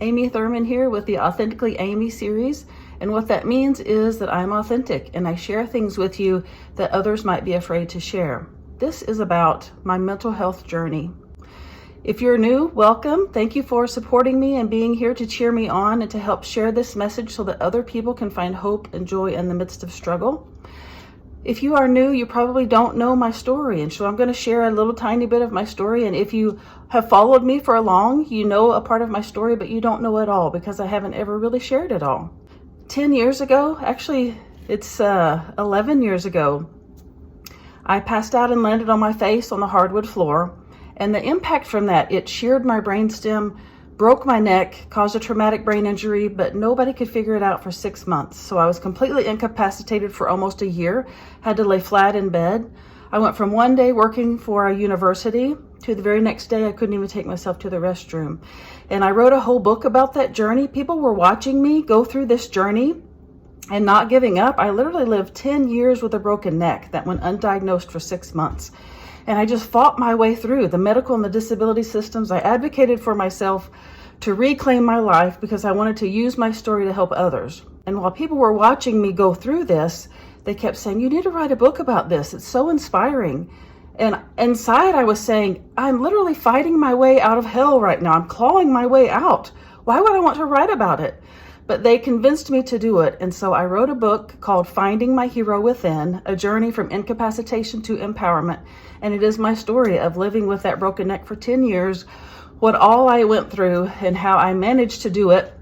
Amy Thurman here with the Authentically Amy series. And what that means is that I'm authentic and I share things with you that others might be afraid to share. This is about my mental health journey. If you're new, welcome. Thank you for supporting me and being here to cheer me on and to help share this message so that other people can find hope and joy in the midst of struggle. If you are new, you probably don't know my story, and so I'm going to share a little tiny bit of my story. And if you have followed me for long, you know a part of my story, but you don't know it all because I haven't ever really shared it all. 10 years ago, actually it's 11 years ago, I passed out and landed on my face on the hardwood floor. And the impact from that, it sheared my brainstem, broke my neck, caused a traumatic brain injury, but nobody could figure it out for 6 months. So I was completely incapacitated for almost a year, had to lay flat in bed. I went from one day working for a university to the very next day I couldn't even take myself to the restroom. And I wrote a whole book about that journey. People were watching me go through this journey and not giving up. I literally lived 10 years with a broken neck that went undiagnosed for 6 months. And I just fought my way through the medical and the disability systems. I advocated for myself to reclaim my life because I wanted to use my story to help others. And while people were watching me go through this, they kept saying, "You need to write a book about this. It's so inspiring." And inside I was saying, I'm literally fighting my way out of hell right now. I'm clawing my way out. Why would I want to write about it? But they convinced me to do it. And so I wrote a book called Finding My Hero Within, A Journey from Incapacitation to Empowerment. And it is my story of living with that broken neck for 10 years, what all I went through and how I managed to do it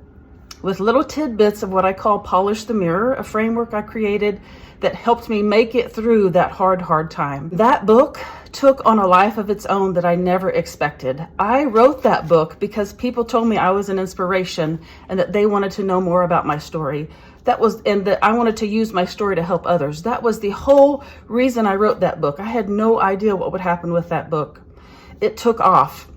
with little tidbits of what I call Polish the Mirror, a framework I created that helped me make it through that hard time. That book took on a life of its own that I never expected. I wrote that book because people told me I was an inspiration and that they wanted to know more about my story. And that I wanted to use my story to help others. That was the whole reason I wrote that book. I had no idea what would happen with that book. It took off.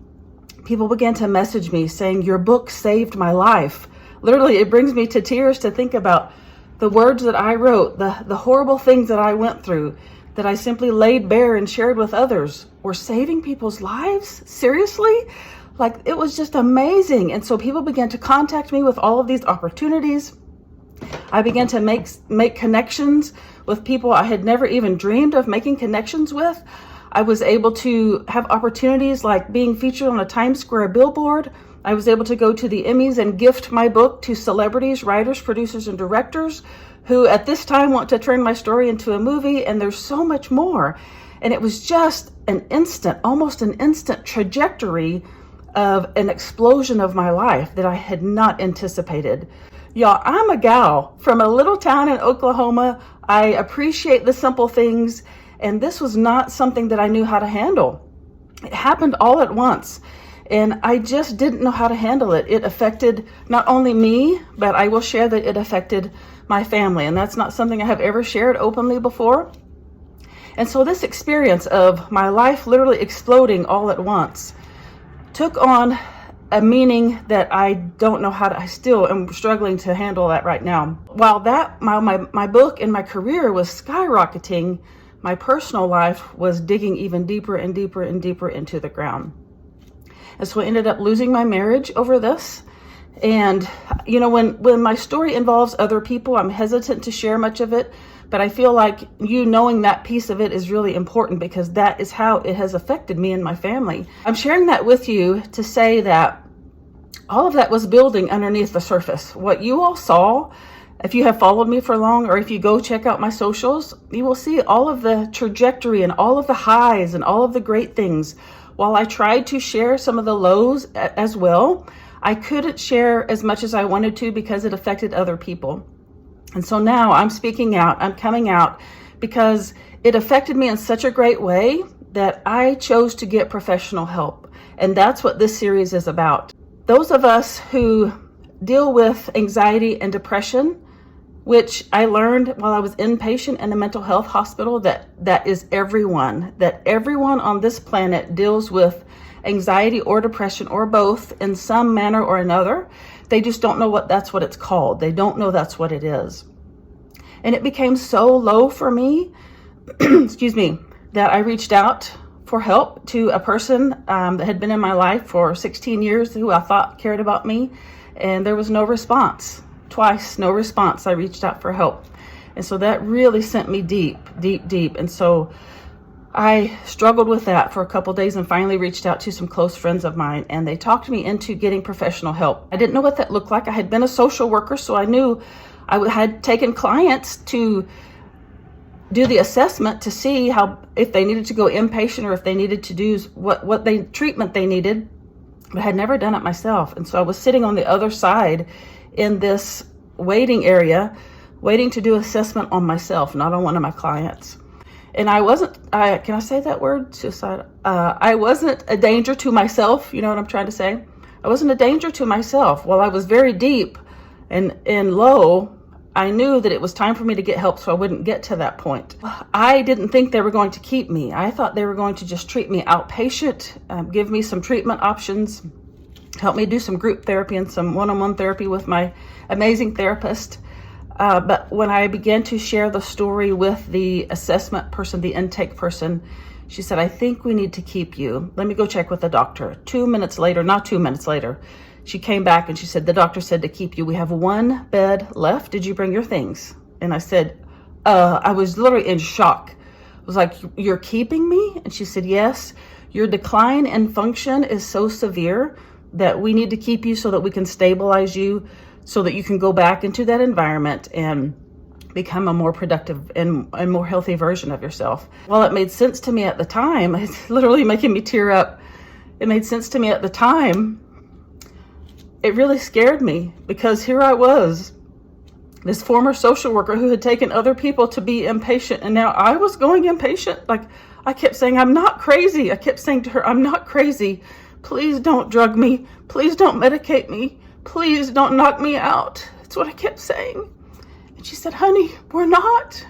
People began to message me saying, "Your book saved my life." Literally, it brings me to tears to think about the words that I wrote, the horrible things that I went through, that I simply laid bare and shared with others, were saving people's lives? Seriously? Like, it was just amazing. And so people began to contact me with all of these opportunities. I began to make connections with people I had never even dreamed of making connections with. I was able to have opportunities like being featured on a Times Square billboard. I was able to go to the Emmys and gift my book to celebrities, writers, producers, and directors who at this time want to turn my story into a movie, and there's so much more. And it was just almost an instant trajectory of an explosion of my life that I had not anticipated. Y'all, I'm a gal from a little town in Oklahoma. I appreciate the simple things, and this was not something that I knew how to handle. It happened all at once. And I just didn't know how to handle it. It affected not only me, but I will share that it affected my family. And that's not something I have ever shared openly before. And so this experience of my life literally exploding all at once took on a meaning that I don't know how to, I still am struggling to handle that right now. While that, my book and my career was skyrocketing, my personal life was digging even deeper and deeper and deeper into the ground. And so I ended up losing my marriage over this. And, you know, when my story involves other people, I'm hesitant to share much of it, but I feel like you knowing that piece of it is really important because that is how it has affected me and my family. I'm sharing that with you to say that all of that was building underneath the surface. What you all saw, if you have followed me for long, or if you go check out my socials, you will see all of the trajectory and all of the highs and all of the great things. While I tried to share some of the lows as well, I couldn't share as much as I wanted to because it affected other people. And so now I'm speaking out, I'm coming out because it affected me in such a great way that I chose to get professional help. And that's what this series is about. Those of us who deal with anxiety and depression, which I learned while I was inpatient in a mental health hospital, that is everyone, that everyone on this planet deals with anxiety or depression or both in some manner or another. They just don't know that's what it's called. They don't know that's what it is. And it became so low for me, excuse me, that I reached out for help to a person that had been in my life for 16 years who I thought cared about me. and there was no response. Twice, no response. I reached out for help. And so that really sent me deep, deep, deep. And so I struggled with that for a couple of days and finally reached out to some close friends of mine, and they talked me into getting professional help. I didn't know what that looked like. I had been a social worker, so I knew I had taken clients to do the assessment to see if they needed to go inpatient or if they needed to do what treatment they needed, but I had never done it myself. And so I was sitting on the other side in this waiting area, waiting to do assessment on myself, not on one of my clients. And I wasn't, can I say that word? Suicide. I wasn't a danger to myself. You know what I'm trying to say? I wasn't a danger to myself. While I was very deep and low, I knew that it was time for me to get help so I wouldn't get to that point. I didn't think they were going to keep me. I thought they were going to just treat me outpatient, give me some treatment options, help me do some group therapy and some one-on-one therapy with my amazing therapist. But when I began to share the story with the assessment person, the intake person, she said, I think we need to keep you. Let me go check with the doctor. 2 minutes later, not 2 minutes later, she came back and she said, the doctor said to keep you. We have one bed left. Did you bring your things? And I said, I was literally in shock. I was like, you're keeping me? And she said, yes, your decline in function is so severe that we need to keep you so that we can stabilize you, so that you can go back into that environment and become a more productive and more healthy version of yourself. While it made sense to me at the time, it's literally making me tear up. It made sense to me at the time. It really scared me because here I was, this former social worker who had taken other people to be inpatient, and now I was going inpatient. Like, I kept saying, I'm not crazy. I kept saying to her, I'm not crazy. Please don't drug me. Please don't medicate me. Please don't knock me out. That's what I kept saying. And she said, honey, we're not.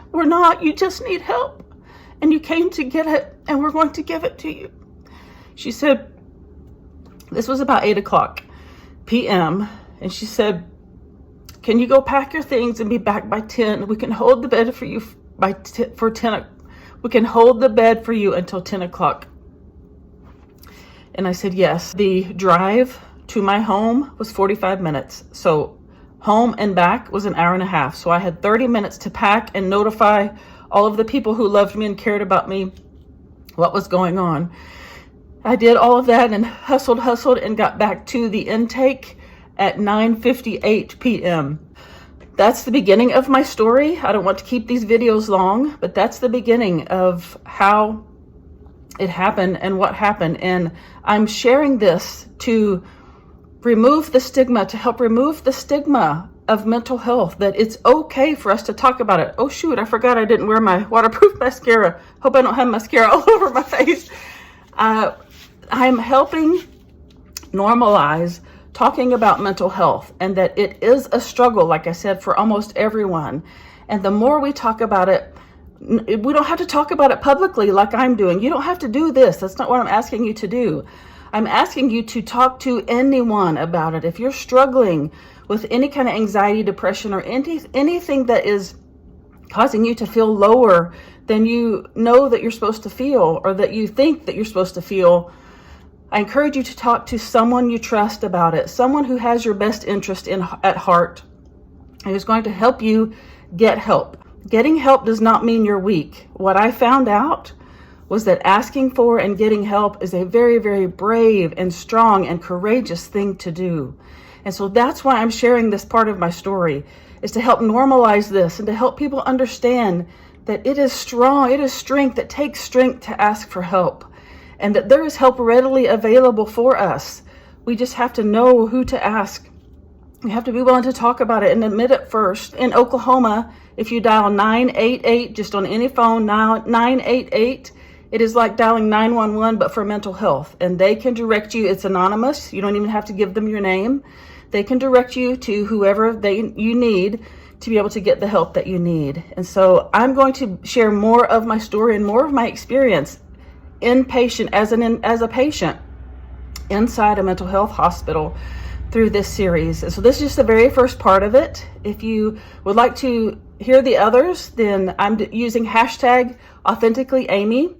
You just need help. And you came to get it, and we're going to give it to you. She said, this was about 8:00 p.m. And she said, can you go pack your things and be back by 10? We can hold the bed for you for 10. We can hold the bed for you until 10 o'clock. And I said, yes. The drive to my home was 45 minutes. So home and back was an hour and a half. So I had 30 minutes to pack and notify all of the people who loved me and cared about me what was going on. I did all of that and hustled and got back to the intake at 9:58 p.m. That's the beginning of my story. I don't want to keep these videos long, but that's the beginning of how it happened and what happened. And I'm sharing this to remove the stigma, to help remove the stigma of mental health, that it's okay for us to talk about it. Oh shoot, I forgot I didn't wear my waterproof mascara. Hope I don't have mascara all over my face. I'm helping normalize talking about mental health, and that it is a struggle, like I said, for almost everyone. And the more we talk about it, we don't have to talk about it publicly like I'm doing. You don't have to do this. That's not what I'm asking you to do. I'm asking you to talk to anyone about it. If you're struggling with any kind of anxiety, depression, or anything that is causing you to feel lower than you know that you're supposed to feel, or that you think that you're supposed to feel, I encourage you to talk to someone you trust about it, someone who has your best interest at heart, and who's going to help you get help. Getting help does not mean you're weak. What I found out was that asking for and getting help is a very, very brave and strong and courageous thing to do. And so that's why I'm sharing this part of my story, is to help normalize this and to help people understand that it is strong, it is strength. It takes strength to ask for help, and that there is help readily available for us. We just have to know who to ask. We have to be willing to talk about it and admit it first. In Oklahoma, if you dial 988, just on any phone, now 988, it is like dialing 911, but for mental health. And they can direct you. It's anonymous. You don't even have to give them your name. They can direct you to whoever you need to be able to get the help that you need. And so I'm going to share more of my story and more of my experience inpatient as a patient inside a mental health hospital through this series. And so this is just the very first part of it. If you would like to hear the others, then I'm using hashtag AuthenticallyAmy.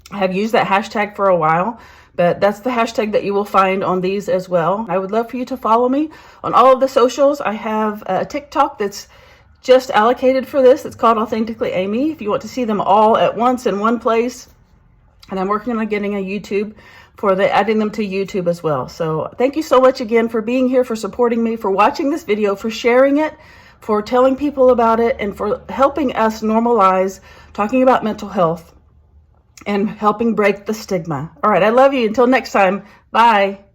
I have used that hashtag for a while, but that's the hashtag that you will find on these as well. I would love for you to follow me on all of the socials. I have a TikTok that's just allocated for this. It's called Authentically Amy. If you want to see them all at once in one place. And I'm working on getting a YouTube adding them to YouTube as well. So thank you so much again for being here, for supporting me, for watching this video, for sharing it, for telling people about it, and for helping us normalize talking about mental health and helping break the stigma. All right, I love you. Until next time, bye.